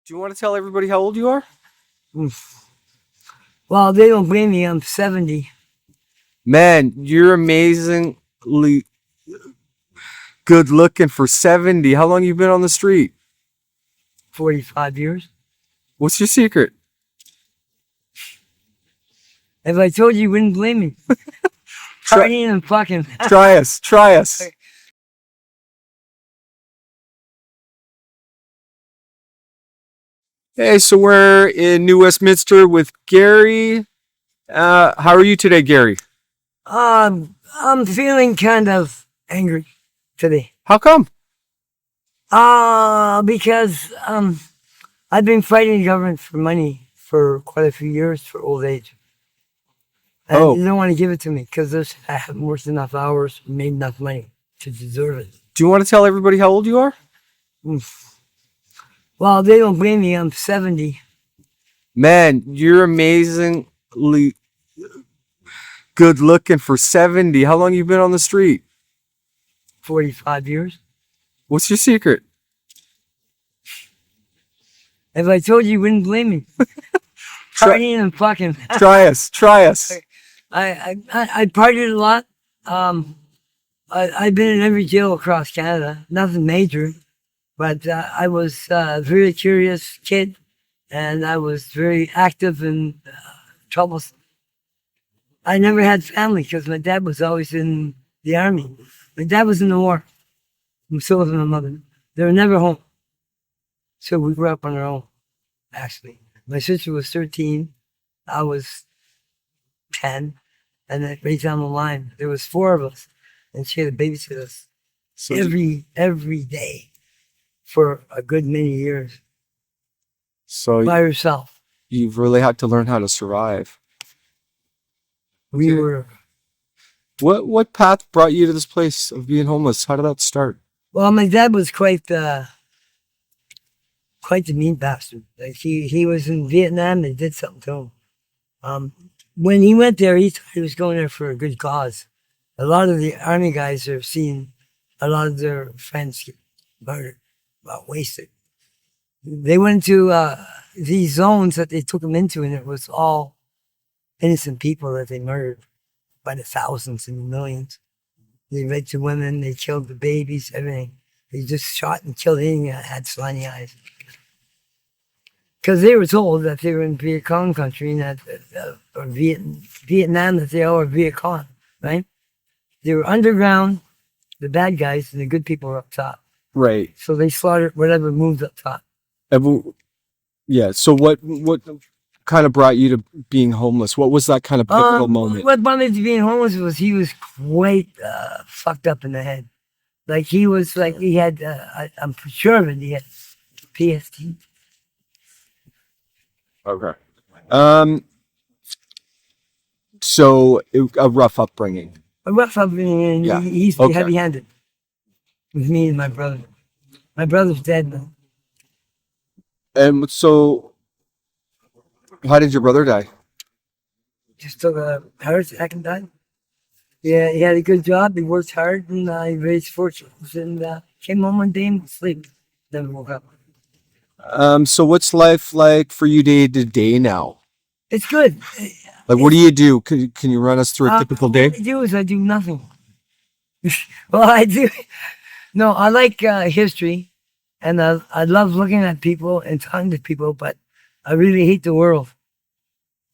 Do you want to tell everybody how old you are? Well, they don't blame me. I'm 70. Man, you're amazingly good looking for 70. How long you been on the street? 45 years. What's your secret? If I told you, you wouldn't blame me. Partying and fucking. Try us. Hey, so we're in New Westminster with Gary. How are you today, Gary? I'm feeling kind of angry today. How come? Because I've been fighting the government for money for quite a few years for old age. And Oh. they don't want to give it to me because I haven't worked enough hours, made enough money to deserve it. Do you want to tell everybody how old you are? Well, they don't blame me. I'm 70. Man, you're amazingly good looking for 70. How long you been on the street? 45 years. What's your secret? If I told you, you wouldn't blame me. Partying and fucking. Try us. I partied a lot. I've been in every jail across Canada. Nothing major, but I was a very curious kid, and I was very active and troublesome. I never had family because my dad was always in the army. My dad was in the war. And so was my mother. They were never home. So we grew up on our own, actually. My sister was 13. I was 10. And then right down the line, there was 4 of us. And she had to babysit us every day for a good many years So by herself. you've really had to learn how to survive. We were, What path brought you to this place of being homeless? How did that start? well, my dad was quite the mean bastard. Like he was in Vietnam, they did something to him. When he went there, he thought he was going there for a good cause. A lot of the army guys have seen a lot of their friends get murdered, wasted. They went to these zones that they took them into, and it was all innocent people that they murdered by the thousands and the millions. They raped the women, they killed the babies, everything. They just shot and killed anything that had slimy eyes. Because they were told that they were in Viet Cong country, and that, or Vietnam, that they all were Viet Cong, right? They were underground, the bad guys, and the good people were up top. Right. So they slaughtered whatever moved up top. Yeah. So what kind of brought you to being homeless? What was that kind of pivotal moment? What brought me to being homeless was he was quite fucked up in the head. Like he was like, he had, I'm sure of it, he had PST. Okay. So a rough upbringing. A rough upbringing, and Yeah. he's Okay. heavy-handed with me and my brother. My brother's dead now. And so, how did your brother die? Just took a heart attack and died. Yeah, he had a good job. He worked hard, and he raised fortunes, and came home one day and was asleep. Never woke up. So what's life like for you day to day now? It's good. Like, what do you do? Can you run us through a typical day? What I do is I do nothing. Well, I do. No, I like history, and I love looking at people and talking to people, but I really hate the world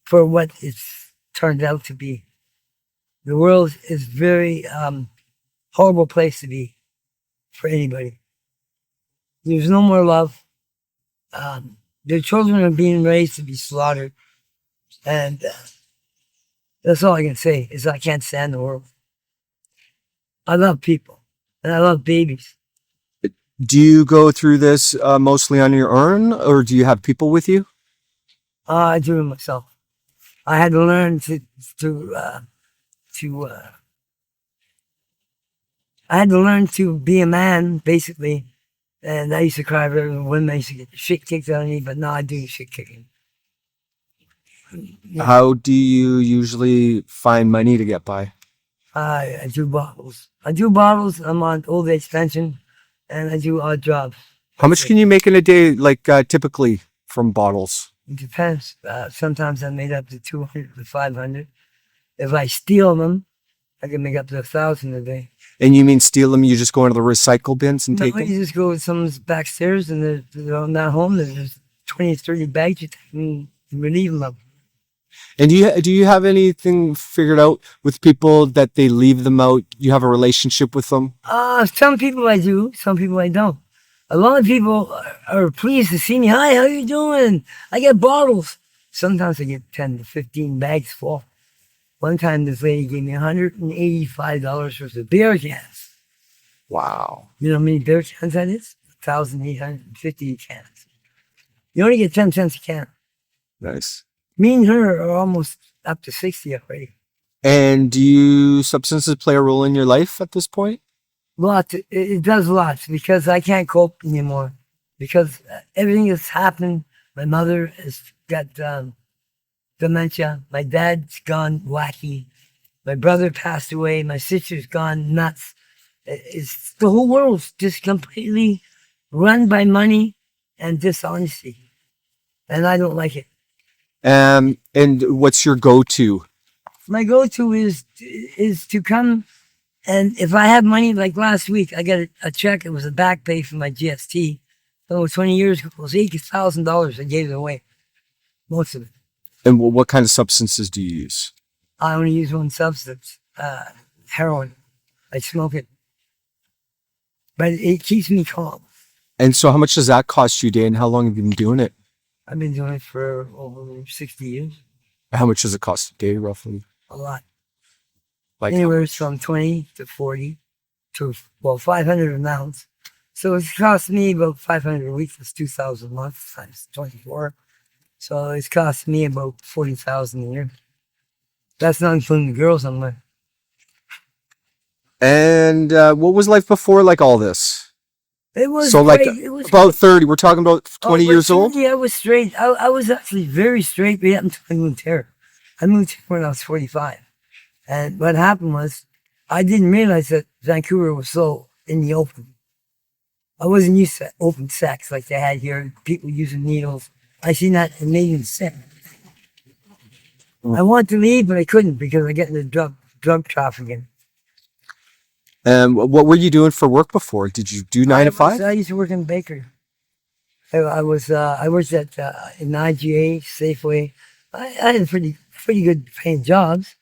for what it's turned out to be. The world is very horrible place to be for anybody. There's no more love. Their children are being raised to be slaughtered, and that's all I can say is I can't stand the world. I love people, and I love babies. Do you go through this mostly on your own, or do you have people with you? I do it myself. I had to learn I had to learn to be a man, basically. And I used to cry every when I used to get the shit kicked out of me, but now I do shit kicking. How do you usually find money to get by? I do bottles. I'm on old age pension, and I do odd jobs. How much can you make in a day, like typically from bottles? It depends. Sometimes I made up to 200 to 500. If I steal them, I can make up to 1,000 a day. And you mean steal them? You just go into the recycle bins and No, take them? you just go with someone's backstairs and they're not home. There's 20, 30 bags you take and relieve them of. And do you have anything figured out with people that they leave them out? You have a relationship with them? Some people I do, some people I don't. A lot of people are pleased to see me. Hi, how you doing? I get bottles. Sometimes I get 10 to 15 bags full. One time this lady gave me $185 worth of beer cans. Wow. You know how many beer cans that is? 1,850 cans. You only get 10 cents a can. Nice. Me and her are almost up to 60 already. And do you substances play a role in your life at this point? Lots. It does lots because I can't cope anymore. Because everything that's happened, my mother has got dementia. My dad's gone wacky. My brother passed away. My sister's gone nuts. It's the whole world's just completely run by money and dishonesty. And I don't like it. And what's your go-to? My go-to is to come, and if I have money, like last week, I got a check. It was a back pay for my GST. So 20 years ago, it was $80,000. I gave it away, most of it. And what kind of substances do you use? I only use one substance, heroin. I smoke it, but it keeps me calm. And so how much does that cost you a day, and how long have you been doing it? I've been doing it for over 60 years. How much does it cost a day, roughly? A lot. Like Anywhere from 20 to 40 to, 500 an ounce. So it's cost me about 500 a week. That's 2,000 a month times 24. So it's cost me about 40,000 a year. That's not including the girls I'm with. And what was life before like all this? It was So like great. It was about 30. We're talking about 20 years old? Yeah, I was straight. I was actually very straight right up until I moved here. I moved here when I was 45. And what happened was, I didn't realize that Vancouver was so in the open. I wasn't used to open sex like they had here, people using needles. I seen that and made me sick. I wanted to leave, but I couldn't because I get into drug trafficking. And what were you doing for work before? Did you do 9 to 5? I used to work in a bakery. I worked at in IGA, Safeway. I had pretty good paying jobs.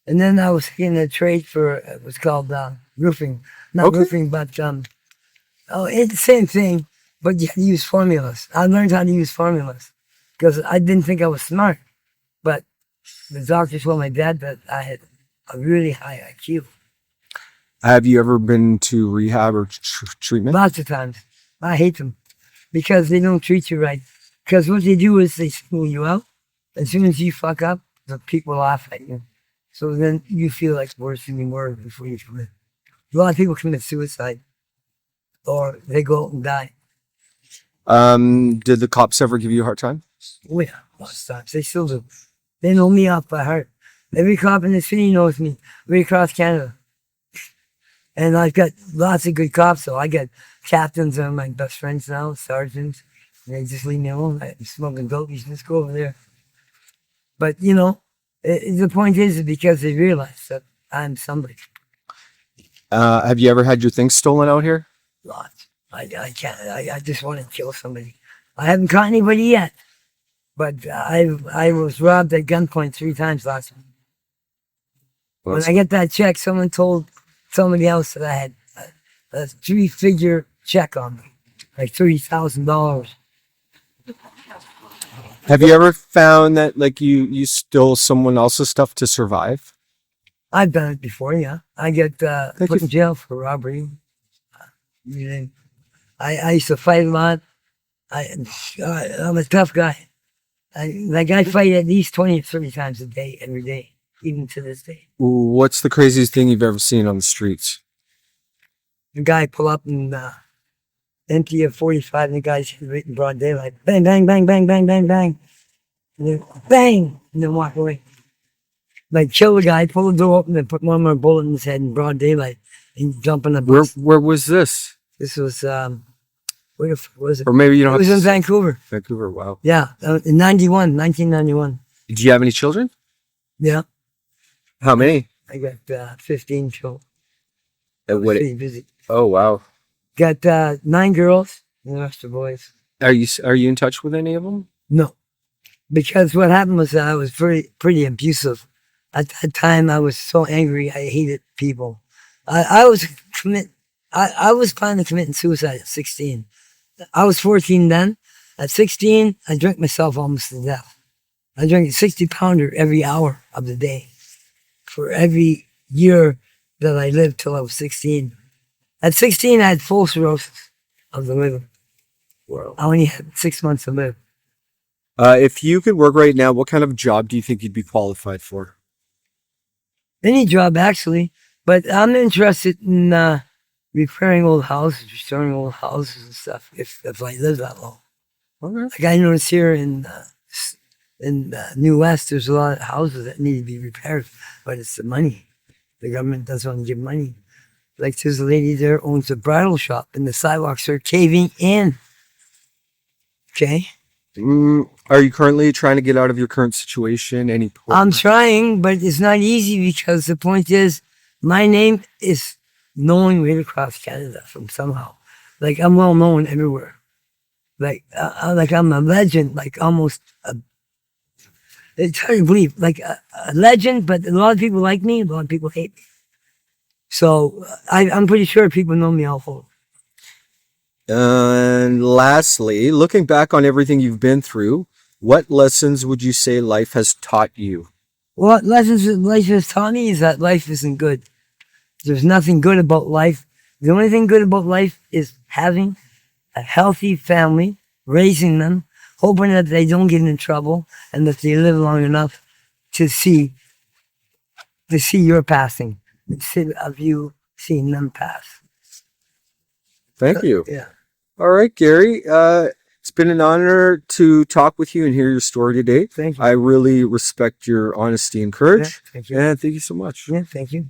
And then I was in a trade for, it was called roofing. Not roofing, but, it's the same thing, but you had to use formulas. I learned how to use formulas because I didn't think I was smart. But the doctor told my dad that I had a really high IQ. Have you ever been to rehab or treatment? Lots of times. I hate them because they don't treat you right. Because what they do is they single you out. As soon as you fuck up, the people laugh at you. So then you feel like worse than you were before you commit. A lot of people commit suicide or they go out and die. Did the cops ever give you a hard time? Oh yeah, lots of times. They still do. They know me off by heart. Every cop in the city knows me, right across Canada. And I've got lots of good cops, so I got captains are my best friends now, sergeants. They just leave me alone. I'm smoking dope, you just go over there. But, you know, the point is because they realize that I'm somebody. Have you ever had your things stolen out here? Lots. I can't. I just want to kill somebody. I haven't caught anybody yet, but I was robbed at gunpoint 3 times last week. When I get that check, someone told somebody else that I had a 3-figure check on me, like $30,000. Have you ever found that like you stole someone else's stuff to survive? I've done it before, yeah. I get put in jail for robbery. I used to fight a lot. I'm a tough guy. I fight at least 20 or 30 times a day, every day, even to this day. What's the craziest thing you've ever seen on the streets? The guy pull up and empty a 45 and the guy's hit right in broad daylight. Bang, bang, bang, bang, bang, bang, bang. And then bang! And then walk away. Like kill the guy, pull the door open and put one more bullet in his head in broad daylight and jump in the bus. Where was this? This was Where the fuck was it? Or maybe you don't It was have in to Vancouver. Vancouver. Wow. Yeah, in 1991. Do you have any children? Yeah, How many? I got 15 children. Uh, what? Pretty busy. Oh wow. Got 9 girls and the rest are boys. Are you in touch with any of them? No, because what happened was that I was pretty abusive. At that time, I was so angry. I hated people. I was planning to commit suicide at 16. I was 14 then. At 16, I drank myself almost to death. I drank a 60-pounder every hour of the day for every year that I lived till I was 16. At 16, I had full cirrhosis of the liver. Wow. I only had 6 months to live. If you could work right now, what kind of job do you think you'd be qualified for? Any job, actually. But I'm interested in repairing old houses, restoring old houses and stuff, if I live that long. Okay. Like I noticed here in New West, there's a lot of houses that need to be repaired, but it's the money. The government doesn't want to give money. Like there's a lady there owns a bridal shop, and the sidewalks are caving in. Okay, Are you currently trying to get out of your current situation? Any? I'm trying, but it's not easy because the point is, my name is known right across Canada from somehow. Like I'm well known everywhere. Like I'm a legend. Like almost. It's hard to believe. Like a legend, but a lot of people like me. A lot of people hate me. So I'm pretty sure people know me all over. And lastly, looking back on everything you've been through, what lessons would you say life has taught you? What lessons that life has taught me is that life isn't good. There's nothing good about life. The only thing good about life is having a healthy family, raising them, hoping that they don't get in trouble and that they live long enough to see your passing instead of you seeing them pass. Thank you. Yeah. All right, Gary. It's been an honor to talk with you and hear your story today. Thank you. I really respect your honesty and courage. Yeah, thank you. And thank you so much. Yeah, thank you.